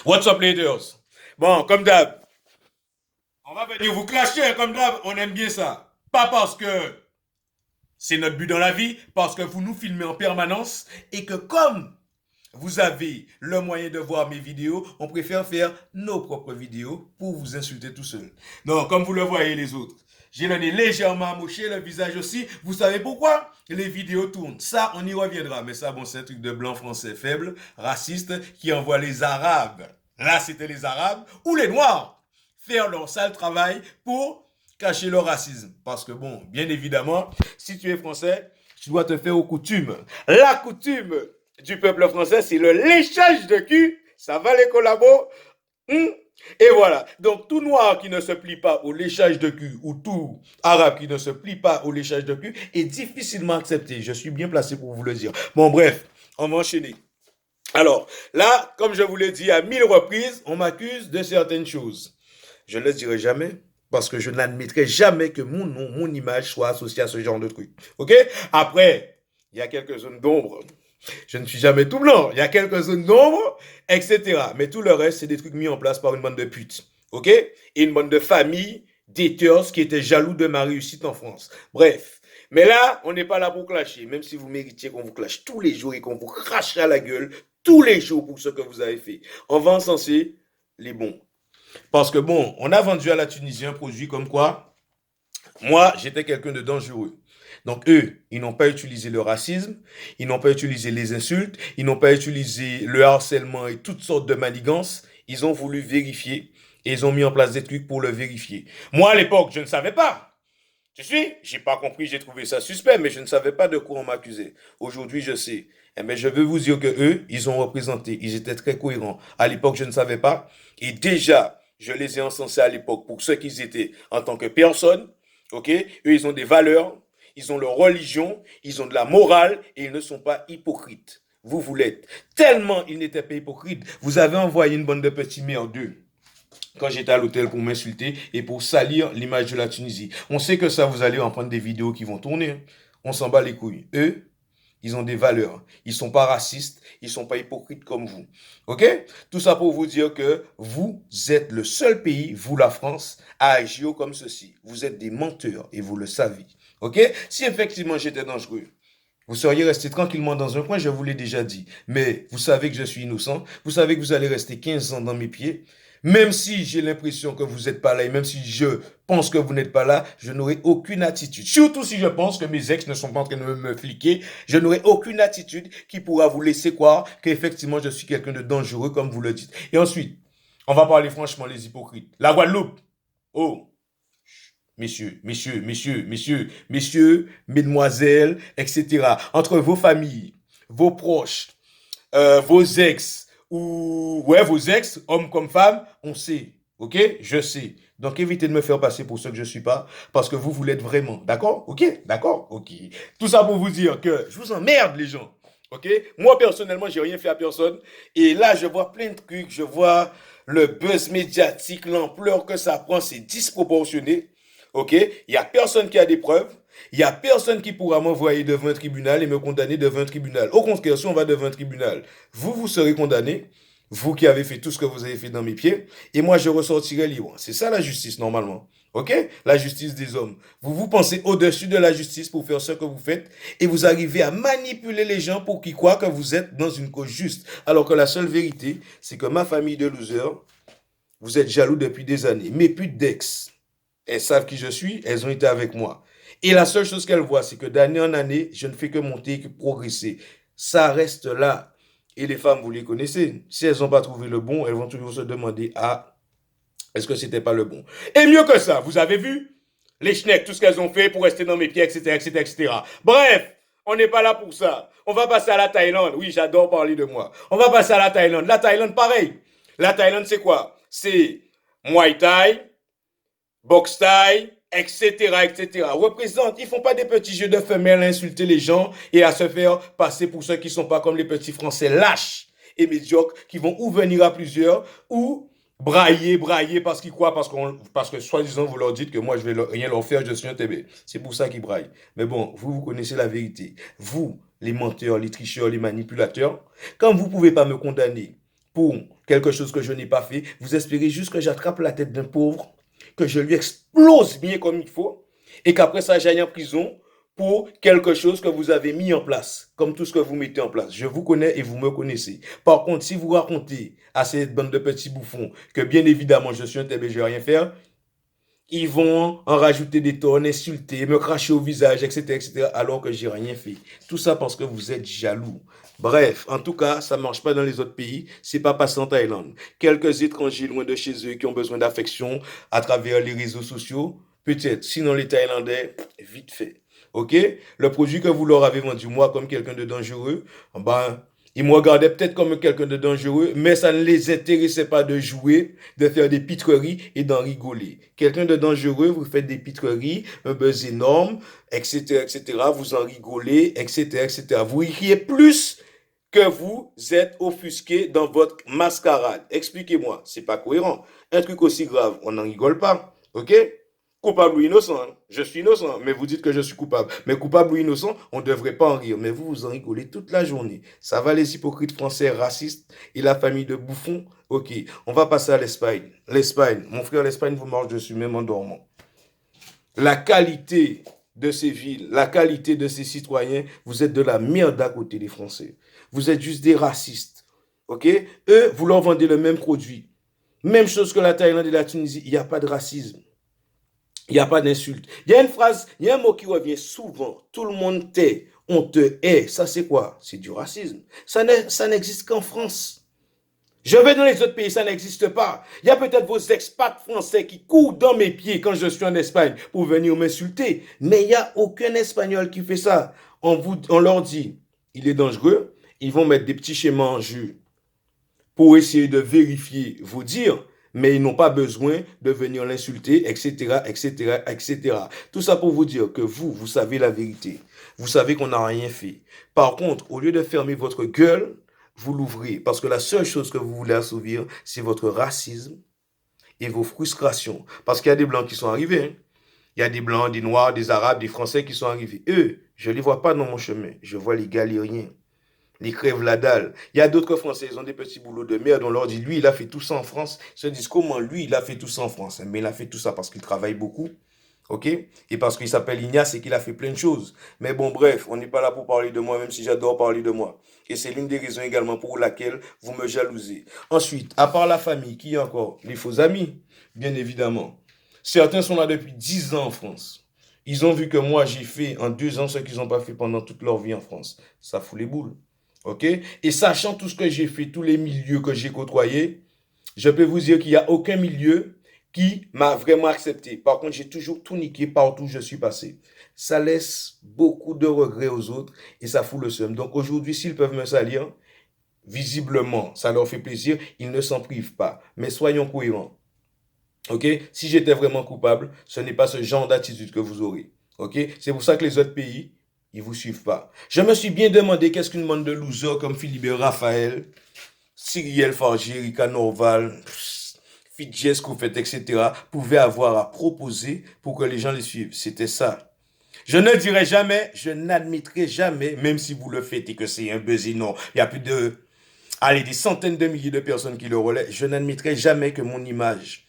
What's up, leaders? Bon, comme d'hab, on va venir vous clasher, hein, comme d'hab, on aime bien ça. Pas parce que c'est notre but dans la vie, parce que vous nous filmez en permanence et que comme vous avez le moyen de voir mes vidéos, on préfère faire nos propres vidéos pour vous insulter tout seul. Donc, comme vous le voyez les autres, j'ai le nez légèrement amoché, le visage aussi. Vous savez pourquoi? Les vidéos tournent. Ça, on y reviendra. Mais ça, bon, c'est un truc de blanc français faible, raciste, qui envoie les Arabes. Là, c'était les Arabes ou les Noirs faire leur sale travail pour cacher leur racisme. Parce que, bon, bien évidemment, si tu es français, tu dois te faire aux coutumes. La coutume du peuple français, c'est le léchage de cul. Ça va les collabos? Et voilà. Donc, tout noir qui ne se plie pas au léchage de cul ou tout arabe qui ne se plie pas au léchage de cul est difficilement accepté. Je suis bien placé pour vous le dire. Bon, bref, on va enchaîner. Alors, là, comme je vous l'ai dit à 1000 reprises, on m'accuse de certaines choses. Je ne le dirai jamais parce que je n'admettrai jamais que mon nom, mon image soit associée à ce genre de truc. OK? Après, il y a quelques zones d'ombre. Je ne suis jamais tout blanc. Il y a quelques zones d'ombre, etc. Mais tout le reste, c'est des trucs mis en place par une bande de putes. OK? Et une bande de familles d'héters qui étaient jaloux de ma réussite en France. Bref. Mais là, on n'est pas là pour clasher. Même si vous méritiez qu'on vous clash tous les jours et qu'on vous crache à la gueule tous les jours pour ce que vous avez fait. On va encenser les bons. Parce que bon, on a vendu à la Tunisie un produit comme quoi moi, j'étais quelqu'un de dangereux. Donc eux, ils n'ont pas utilisé le racisme, ils n'ont pas utilisé les insultes, ils n'ont pas utilisé le harcèlement et toutes sortes de manigances. Ils ont voulu vérifier et ils ont mis en place des trucs pour le vérifier. Moi, à l'époque, je ne savais pas. Tu suis? J'ai pas compris, j'ai trouvé ça suspect, mais je ne savais pas de quoi on m'accusait. Aujourd'hui, je sais. Eh bien, je veux vous dire que eux, ils ont représenté, ils étaient très cohérents. À l'époque, je ne savais pas. Et déjà, je les ai encensés à l'époque pour ce qu'ils étaient en tant que personnes. OK? Eux, ils ont des valeurs, ils ont leur religion, ils ont de la morale et ils ne sont pas hypocrites. Vous l'êtes. Tellement ils n'étaient pas hypocrites, vous avez envoyé une bande de petits merdeux quand j'étais à l'hôtel pour m'insulter et pour salir l'image de la Tunisie. On sait que ça, vous allez en prendre des vidéos qui vont tourner. On s'en bat les couilles. Eux, ils ont des valeurs. Ils sont pas racistes. Ils sont pas hypocrites comme vous. OK? Tout ça pour vous dire que vous êtes le seul pays, vous la France, à agir comme ceci. Vous êtes des menteurs et vous le savez. OK? Si effectivement j'étais dangereux, vous seriez resté tranquillement dans un coin, je vous l'ai déjà dit. Mais vous savez que je suis innocent. Vous savez que vous allez rester 15 ans dans mes pieds. Même si j'ai l'impression que vous n'êtes pas là et même si je pense que vous n'êtes pas là, je n'aurai aucune attitude. Surtout si je pense que mes ex ne sont pas en train de me fliquer, je n'aurai aucune attitude qui pourra vous laisser croire qu'effectivement je suis quelqu'un de dangereux comme vous le dites. Et ensuite, on va parler franchement les hypocrites. La Guadeloupe. Oh, messieurs, mesdemoiselles, etc. Entre vos familles, vos proches, vos ex, ou ouais, vos ex, hommes comme femmes, on sait. OK? Je sais. Donc évitez de me faire passer pour ce que je ne suis pas, parce que vous l'êtes vraiment. D'accord? OK? D'accord? OK. Tout ça pour vous dire que je vous emmerde, les gens. OK? Moi, personnellement, j'ai rien fait à personne. Et là, je vois plein de trucs. Je vois le buzz médiatique, l'ampleur que ça prend, c'est disproportionné. OK? Il n'y a personne qui a des preuves. Il n'y a personne qui pourra m'envoyer devant un tribunal et me condamner devant un tribunal. Au contraire, si on va devant un tribunal, vous serez condamné, vous qui avez fait tout ce que vous avez fait dans mes pieds, et moi, je ressortirai libre. C'est ça la justice, normalement. OK? La justice des hommes. Vous pensez au-dessus de la justice pour faire ce que vous faites, et vous arrivez à manipuler les gens pour qu'ils croient que vous êtes dans une cause juste. Alors que la seule vérité, c'est que ma famille de losers, vous êtes jaloux depuis des années. Mes putes d'ex, elles savent qui je suis, elles ont été avec moi. Et la seule chose qu'elles voient, c'est que d'année en année, je ne fais que monter, que progresser. Ça reste là. Et les femmes, vous les connaissez. Si elles n'ont pas trouvé le bon, elles vont toujours se demander, ah, est-ce que c'était pas le bon? Et mieux que ça, vous avez vu les schnecks, tout ce qu'elles ont fait pour rester dans mes pieds, etc., etc., etc. Bref, on n'est pas là pour ça. On va passer à la Thaïlande. Oui, j'adore parler de moi. On va passer à la Thaïlande. La Thaïlande, pareil. La Thaïlande, c'est quoi? C'est Muay Thai, boxe Thai, etc., etc. Représentent, ils font pas des petits jeux de femelles à insulter les gens et à se faire passer pour ceux qui sont pas comme les petits Français lâches et médiocres qui vont ou venir à plusieurs ou brailler parce qu'ils croient, parce que soi-disant vous leur dites que moi je vais rien leur faire, je suis un TB. C'est pour ça qu'ils braillent. Mais bon, vous connaissez la vérité. Vous, les menteurs, les tricheurs, les manipulateurs, quand vous pouvez pas me condamner pour quelque chose que je n'ai pas fait. Vous espérez juste que j'attrape la tête d'un pauvre, que je lui explose bien comme il faut, et qu'après ça, j'aille en prison pour quelque chose que vous avez mis en place, comme tout ce que vous mettez en place. Je vous connais et vous me connaissez. Par contre, si vous racontez à cette bande de petits bouffons que bien évidemment je suis un tel et je ne vais rien faire, ils vont en rajouter des tonnes, insulter, me cracher au visage, etc., etc., alors que j'ai rien fait. Tout ça parce que vous êtes jaloux. Bref, en tout cas, ça marche pas dans les autres pays. C'est pas passé en Thaïlande. Quelques étrangers loin de chez eux qui ont besoin d'affection à travers les réseaux sociaux, peut-être. Sinon, les Thaïlandais, vite fait. Ok? Le produit que vous leur avez vendu, moi, comme quelqu'un de dangereux, ben, ils me regardaient peut-être comme quelqu'un de dangereux, mais ça ne les intéressait pas de jouer, de faire des pitreries et d'en rigoler. Quelqu'un de dangereux, vous faites des pitreries, un buzz énorme, etc., etc., vous en rigolez, etc., etc. Vous riez plus que vous êtes offusqué dans votre mascarade. Expliquez-moi, c'est pas cohérent. Un truc aussi grave, on n'en rigole pas, ok? Coupable ou innocent, hein. Je suis innocent, mais vous dites que je suis coupable. Mais coupable ou innocent, on ne devrait pas en rire. Mais vous, vous en rigolez toute la journée. Ça va les hypocrites français racistes et la famille de bouffons? Ok, on va passer à l'Espagne. L'Espagne, mon frère, l'Espagne vous marche dessus, même en dormant. La qualité de ces villes, la qualité de ces citoyens, vous êtes de la merde à côté des Français. Vous êtes juste des racistes. Ok? Eux, vous leur vendez le même produit. Même chose que la Thaïlande et la Tunisie, il n'y a pas de racisme. Il n'y a pas d'insulte. Il y a une phrase, il y a un mot qui revient souvent. Tout le monde t'est, on te hait. Ça, c'est quoi? C'est du racisme. Ça n'existe qu'en France. Je vais dans les autres pays, ça n'existe pas. Il y a peut-être vos expats français qui courent dans mes pieds quand je suis en Espagne pour venir m'insulter. Mais il n'y a aucun Espagnol qui fait ça. On leur dit, il est dangereux. Ils vont mettre des petits schémas en jus pour essayer de vérifier vos dires, mais ils n'ont pas besoin de venir l'insulter, etc., etc., etc. Tout ça pour vous dire que vous savez la vérité. Vous savez qu'on n'a rien fait. Par contre, au lieu de fermer votre gueule, vous l'ouvrez. Parce que la seule chose que vous voulez assouvir, c'est votre racisme et vos frustrations. Parce qu'il y a des Blancs qui sont arrivés. Hein. Il y a des Blancs, des Noirs, des Arabes, des Français qui sont arrivés. Eux, je ne les vois pas dans mon chemin. Je vois les galériens. Les crèvent la dalle. Il y a d'autres Français, ils ont des petits boulots de merde. On leur dit, lui, il a fait tout ça en France. Ils se disent, comment lui, il a fait tout ça en France? Mais il a fait tout ça parce qu'il travaille beaucoup. Ok? Et parce qu'il s'appelle Ignace et qu'il a fait plein de choses. Mais bon, bref, on n'est pas là pour parler de moi, même si j'adore parler de moi. Et c'est l'une des raisons également pour laquelle vous me jalousez. Ensuite, à part la famille, qui y a encore? Les faux amis, bien évidemment. Certains sont là depuis 10 ans en France. Ils ont vu que moi, j'ai fait en 2 ans ce qu'ils n'ont pas fait pendant toute leur vie en France. Ça fout les boules. Ok? Et sachant tout ce que j'ai fait, tous les milieux que j'ai côtoyés, je peux vous dire qu'il n'y a aucun milieu qui m'a vraiment accepté. Par contre, j'ai toujours tout niqué partout où je suis passé. Ça laisse beaucoup de regrets aux autres et ça fout le seum. Donc aujourd'hui, s'ils peuvent me salir, visiblement, ça leur fait plaisir, ils ne s'en privent pas. Mais soyons cohérents. Ok? Si j'étais vraiment coupable, ce n'est pas ce genre d'attitude que vous aurez. Ok? C'est pour ça que les autres pays, ils vous suivent pas. Je me suis bien demandé qu'est-ce qu'une bande de losers comme Philippe Raphaël, Cyrielle Fargier, Rika Norval, Fidjes Koufet, etc. pouvaient avoir à proposer pour que les gens les suivent. C'était ça. Je ne dirai jamais, je n'admettrai jamais, même si vous le faites et que c'est un buzz énorme, il y a plus de, allez, des centaines de milliers de personnes qui le relaient, je n'admettrai jamais que mon image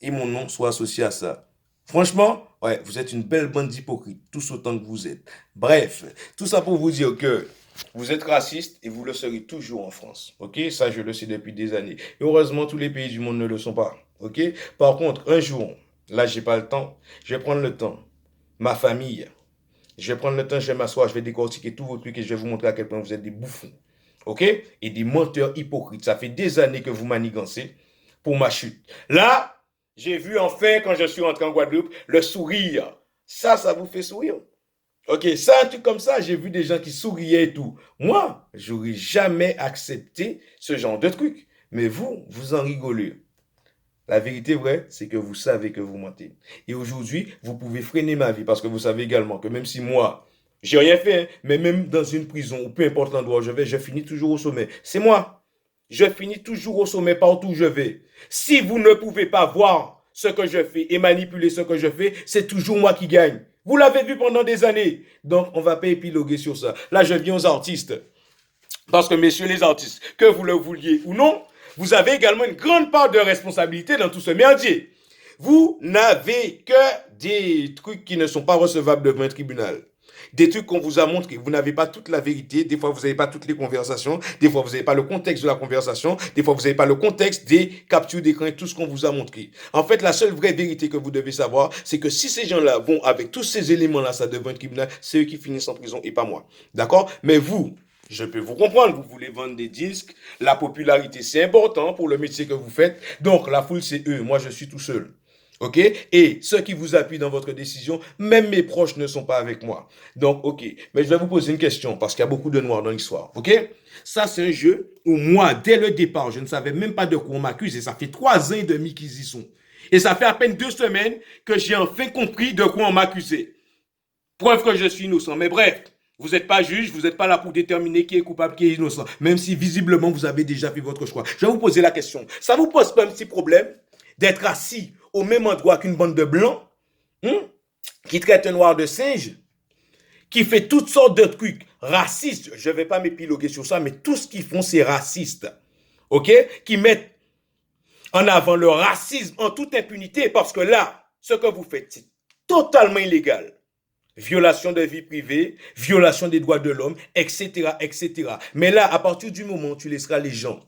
et mon nom soient associés à ça. Franchement, ouais, vous êtes une belle bande d'hypocrites, tous autant que vous êtes. Bref, tout ça pour vous dire que vous êtes raciste et vous le serez toujours en France. Ok? Ça, je le sais depuis des années. Et heureusement, tous les pays du monde ne le sont pas. Ok? Par contre, un jour, là, j'ai pas le temps, je vais prendre le temps. Ma famille, je vais prendre le temps, je vais m'asseoir, je vais décortiquer tous vos trucs et je vais vous montrer à quel point vous êtes des bouffons. Ok? Et des menteurs hypocrites. Ça fait des années que vous manigancez pour ma chute. Là, j'ai vu enfin, quand je suis rentré en Guadeloupe, le sourire. Ça vous fait sourire. Ok, ça, un truc comme ça, j'ai vu des gens qui souriaient et tout. Moi, j'aurais jamais accepté ce genre de truc. Mais vous en rigolez. La vérité vraie, c'est que vous savez que vous mentez. Et aujourd'hui, vous pouvez freiner ma vie parce que vous savez également que même si moi, j'ai rien fait, hein, mais même dans une prison ou peu importe l'endroit où je vais, je finis toujours au sommet. C'est moi. Je finis toujours au sommet partout où je vais. Si vous ne pouvez pas voir ce que je fais et manipuler ce que je fais, c'est toujours moi qui gagne. Vous l'avez vu pendant des années. Donc, on ne va pas épiloguer sur ça. Là, je viens aux artistes. Parce que, messieurs les artistes, que vous le vouliez ou non, vous avez également une grande part de responsabilité dans tout ce merdier. Vous n'avez que des trucs qui ne sont pas recevables devant un tribunal. Des trucs qu'on vous a montrés. Vous n'avez pas toute la vérité. Des fois, vous n'avez pas toutes les conversations. Des fois, vous n'avez pas le contexte de la conversation. Des fois, vous n'avez pas le contexte des captures d'écran et tout ce qu'on vous a montré. En fait, la seule vraie vérité que vous devez savoir, c'est que si ces gens-là vont avec tous ces éléments-là, ça devant un tribunal, c'est eux qui finissent en prison et pas moi. D'accord? Mais vous, je peux vous comprendre, vous voulez vendre des disques, la popularité c'est important pour le métier que vous faites, donc la foule c'est eux, moi je suis tout seul. Ok? Et ceux qui vous appuient dans votre décision, même mes proches ne sont pas avec moi. Donc, ok. Mais je vais vous poser une question parce qu'il y a beaucoup de noirs dans l'histoire. Ok? Ça, c'est un jeu où moi, dès le départ, je ne savais même pas de quoi on m'accuse et ça fait 3 ans et demi qu'ils y sont. Et ça fait à peine 2 semaines que j'ai enfin compris de quoi on m'accusait. Preuve que je suis innocent. Mais bref, vous n'êtes pas juge, vous n'êtes pas là pour déterminer qui est coupable, qui est innocent. Même si visiblement vous avez déjà fait votre choix. Je vais vous poser la question. Ça vous pose pas un petit problème d'être assis au même endroit qu'une bande de blancs qui traite un noir de singe, qui fait toutes sortes de trucs racistes. Je ne vais pas m'épiloguer sur ça, mais tout ce qu'ils font, c'est raciste. OK? Qui mettent en avant le racisme en toute impunité parce que là, ce que vous faites, c'est totalement illégal. Violation de vie privée, violation des droits de l'homme, etc., etc. Mais là, à partir du moment où tu laisseras les gens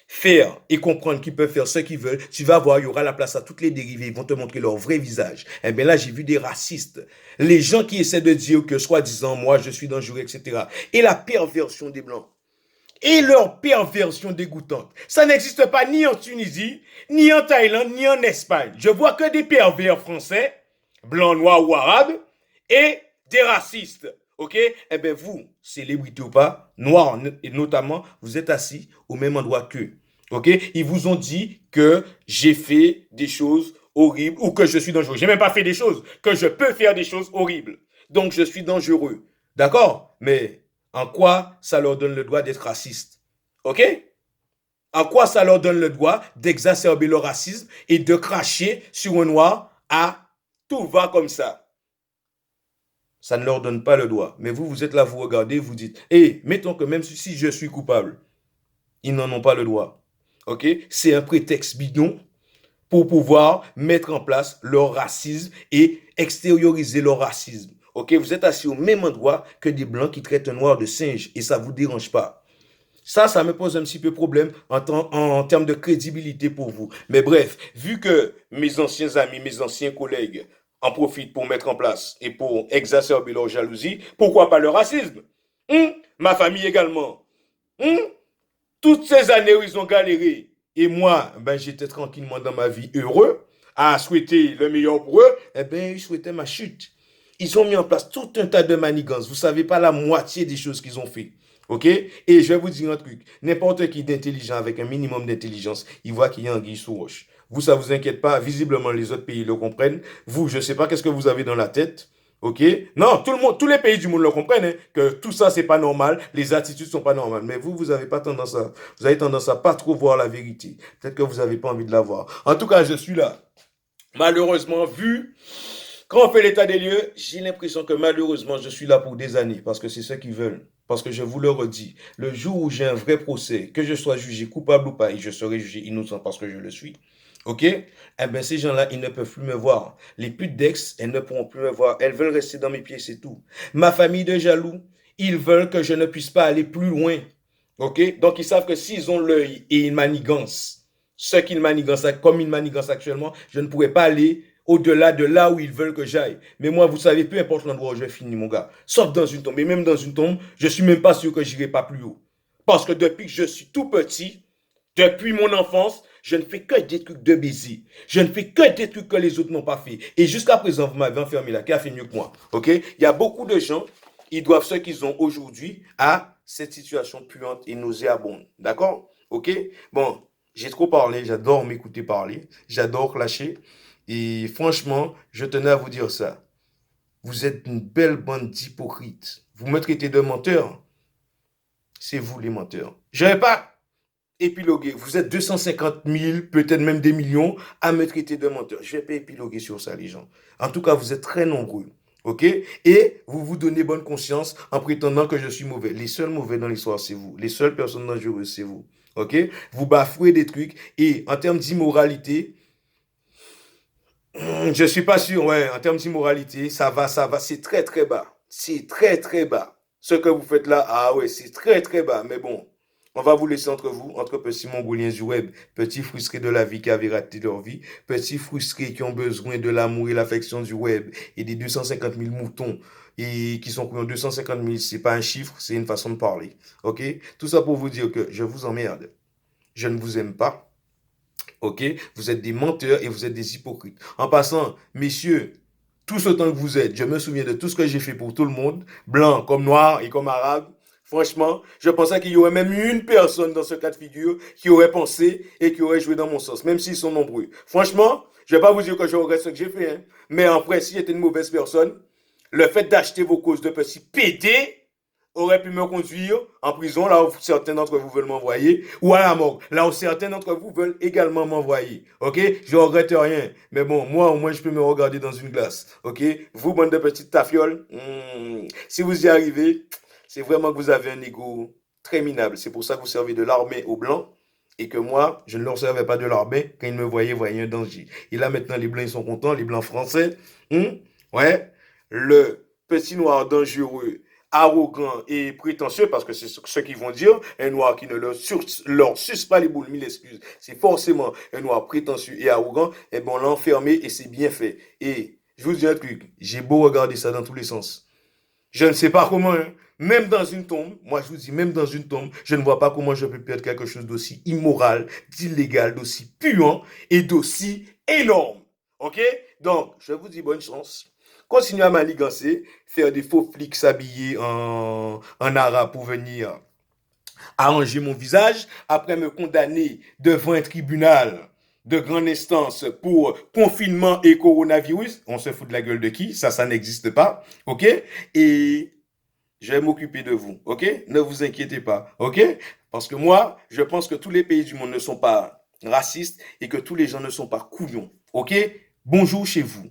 faire et comprendre qu'ils peuvent faire ce qu'ils veulent, tu vas voir, il y aura la place à toutes les dérivées, ils vont te montrer leur vrai visage. Eh bien là, j'ai vu des racistes, les gens qui essaient de dire que soi-disant, moi, je suis dangereux, etc. Et la perversion des Blancs. Et leur perversion dégoûtante. Ça n'existe pas ni en Tunisie, ni en Thaïlande, ni en Espagne. Je vois que des pervers français, blancs, noirs ou arabes, et des racistes. Ok? Eh bien, vous, célébrité ou pas, noirs et notamment, vous êtes assis au même endroit qu'eux. Ok? Ils vous ont dit que j'ai fait des choses horribles ou que je suis dangereux. J'ai même pas fait des choses, que je peux faire des choses horribles. Donc, je suis dangereux. D'accord? Mais en quoi ça leur donne le droit d'être raciste? Ok? En quoi ça leur donne le droit d'exacerber le racisme et de cracher sur un noir à tout va comme ça? Ça ne leur donne pas le droit. Mais vous, vous êtes là, vous regardez, vous dites, hé, mettons que même si je suis coupable, ils n'en ont pas le droit. Ok? C'est un prétexte bidon pour pouvoir mettre en place leur racisme et extérioriser leur racisme. Ok? Vous êtes assis au même endroit que des blancs qui traitent un noir de singe et ça ne vous dérange pas. Ça me pose un petit peu problème en termes de crédibilité pour vous. Mais bref, vu que mes anciens amis, mes anciens collègues en profitent pour mettre en place et pour exacerber leur jalousie, pourquoi pas le racisme? Ma famille également. Toutes ces années où ils ont galéré, et moi, ben, j'étais tranquillement dans ma vie heureux, à souhaiter le meilleur pour eux, eh bien, ils souhaitaient ma chute. Ils ont mis en place tout un tas de manigances. Vous ne savez pas la moitié des choses qu'ils ont fait. OK? Et je vais vous dire un truc. N'importe qui d'intelligent, avec un minimum d'intelligence, il voit qu'il y a un anguille sous roche. Vous, ça ne vous inquiète pas. Visiblement, les autres pays le comprennent. Vous, je ne sais pas qu'est-ce que vous avez dans la tête. OK? Non, tout le monde, tous les pays du monde le comprennent, hein, que tout ça, c'est pas normal. Les attitudes sont pas normales. Mais vous avez pas tendance à, vous avez tendance à pas trop voir la vérité. Peut-être que vous n'avez pas envie de la voir. En tout cas, je suis là. Malheureusement, vu quand on fait l'état des lieux, j'ai l'impression que malheureusement, je suis là pour des années parce que c'est ce qu'ils veulent. Parce que je vous le redis, le jour où j'ai un vrai procès, que je sois jugé coupable ou pas, et je serai jugé innocent parce que je le suis, ok? Eh bien, ces gens-là, ils ne peuvent plus me voir. Les putes d'ex, elles ne pourront plus me voir. Elles veulent rester dans mes pieds, c'est tout. Ma famille de jaloux, ils veulent que je ne puisse pas aller plus loin. Ok? Donc, ils savent que s'ils ont l'œil et une manigance, ce qu'ils manigancent, comme ils manigancent actuellement, je ne pourrais pas aller au-delà de là où ils veulent que j'aille. Mais moi, vous savez, peu importe l'endroit où je vais finir, mon gars. Sauf dans une tombe. Et même dans une tombe, je suis même pas sûr que j'irai pas plus haut. Parce que depuis que je suis tout petit, depuis mon enfance, je ne fais que des trucs de baiser. Je ne fais que des trucs que les autres n'ont pas fait. Et jusqu'à présent, vous m'avez enfermé là. Qui a fait mieux que moi? Ok? Il y a beaucoup de gens, ils doivent ce qu'ils ont aujourd'hui à cette situation puante et nauséabonde. D'accord? Ok? Bon, j'ai trop parlé. J'adore m'écouter parler. J'adore lâcher. Et franchement, je tenais à vous dire ça. Vous êtes une belle bande d'hypocrites. Vous me traitez de menteur. C'est vous les menteurs. Je ne vais pas épiloguer. Vous êtes 250 000, peut-être même des millions, à me traiter de menteur. Je ne vais pas épiloguer sur ça, les gens. En tout cas, vous êtes très nombreux. OK? Et vous vous donnez bonne conscience en prétendant que je suis mauvais. Les seuls mauvais dans l'histoire, c'est vous. Les seules personnes dangereuses, c'est vous. ok? Vous bafouez des trucs. Et en termes d'immoralité, je suis pas sûr, ouais, en termes d'immoralité, ça va, c'est très très bas. C'est très très bas. Ce que vous faites là, ah ouais, c'est très très bas. Mais bon, on va vous laisser entre vous, entre petits mongoliens du web, petits frustrés de la vie qui avaient raté leur vie, petits frustrés qui ont besoin de l'amour et l'affection du web et des 250 000 moutons et qui sont combien 250 000, c'est pas un chiffre, c'est une façon de parler. Ok? Tout ça pour vous dire que je vous emmerde. Je ne vous aime pas. Ok? Vous êtes des menteurs et vous êtes des hypocrites. En passant, messieurs, tous autant que vous êtes, je me souviens de tout ce que j'ai fait pour tout le monde, blanc comme noir et comme arabe. Franchement, je pensais qu'il y aurait même une personne dans ce cas de figure qui aurait pensé et qui aurait joué dans mon sens, même s'ils sont nombreux. Franchement, je ne vais pas vous dire que je regrette ce que j'ai fait, hein, mais en vrai, si j'étais une mauvaise personne, le fait d'acheter vos causes de petits PD aurait pu me conduire en prison, là où certains d'entre vous veulent m'envoyer, ou à la mort, là où certains d'entre vous veulent également m'envoyer. Ok? Je regrette rien. Mais bon, moi, au moins, je peux me regarder dans une glace. Ok? Vous, bande de petites tafioles, si vous y arrivez, c'est vraiment que vous avez un ego très minable. C'est pour ça que vous servez de l'armée aux Blancs et que moi, je ne leur servais pas de l'armée quand ils me voyaient un danger. Et là, maintenant, les Blancs, ils sont contents, les Blancs français. Ouais, le petit noir dangereux, arrogant et prétentieux, parce que c'est ce qu'ils vont dire, un noir qui ne leur suce pas les boules, mille excuses, c'est forcément un noir prétentieux et arrogant, et bon, l'enfermer et c'est bien fait. Et je vous dis un truc, j'ai beau regarder ça dans tous les sens. Je ne sais pas comment, hein. Même dans une tombe, moi je vous dis, même dans une tombe, je ne vois pas comment je peux perdre quelque chose d'aussi immoral, d'illégal, d'aussi puant et d'aussi énorme. Ok? Donc, je vous dis bonne chance. Continuez à manigancer, faire des faux flics s'habiller en arabe pour venir arranger mon visage, après me condamner devant un tribunal de grande instance pour confinement et coronavirus. On se fout de la gueule de qui? Ça n'existe pas. Ok? Et je vais m'occuper de vous, ok? Ne vous inquiétez pas, ok? Parce que moi, je pense que tous les pays du monde ne sont pas racistes et que tous les gens ne sont pas couillons, ok? Bonjour chez vous.